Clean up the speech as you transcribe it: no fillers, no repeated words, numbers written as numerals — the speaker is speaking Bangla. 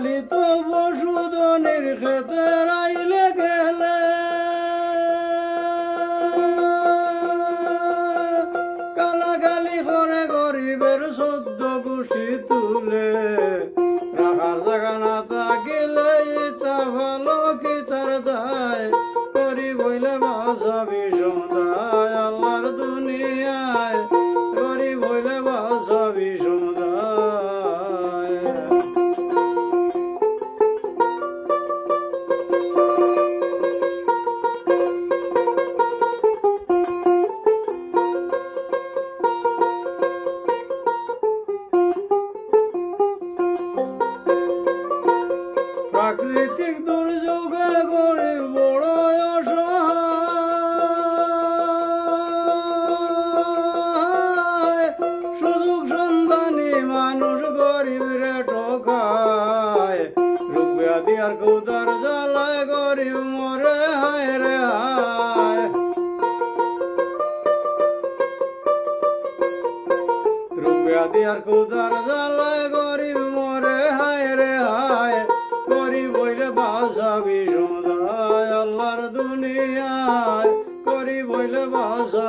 পালিত পশুধনের খেতে রাইলে গেলে কালাকালি করে গরিবের সদ্য খুশি তুলে রাখার জায়গা না থাকিলে তা ভালো কি তার দায় করি বইলে বাসা বিষম দায় আল্লাহর দুনিয়ায় করি বইলে বাসা বিষম দায়। প্রাকৃতিক দুর্যোগে গরিব বড় অসহায় সুযোগ সন্ধানী মানুষ গরিবরে ঠকায় রোগ ব্যাধি আর ক্ষুধার জ্বালায় গরিব মরে হায় রে হায় রোগ ব্যাধি আর ক্ষুধার জ্বালায় গরিব মরে হায় রে হায় করি বইলে বাসা বিষম দায় আল্লাহর দুনিয়ায় করি বইলে বাসা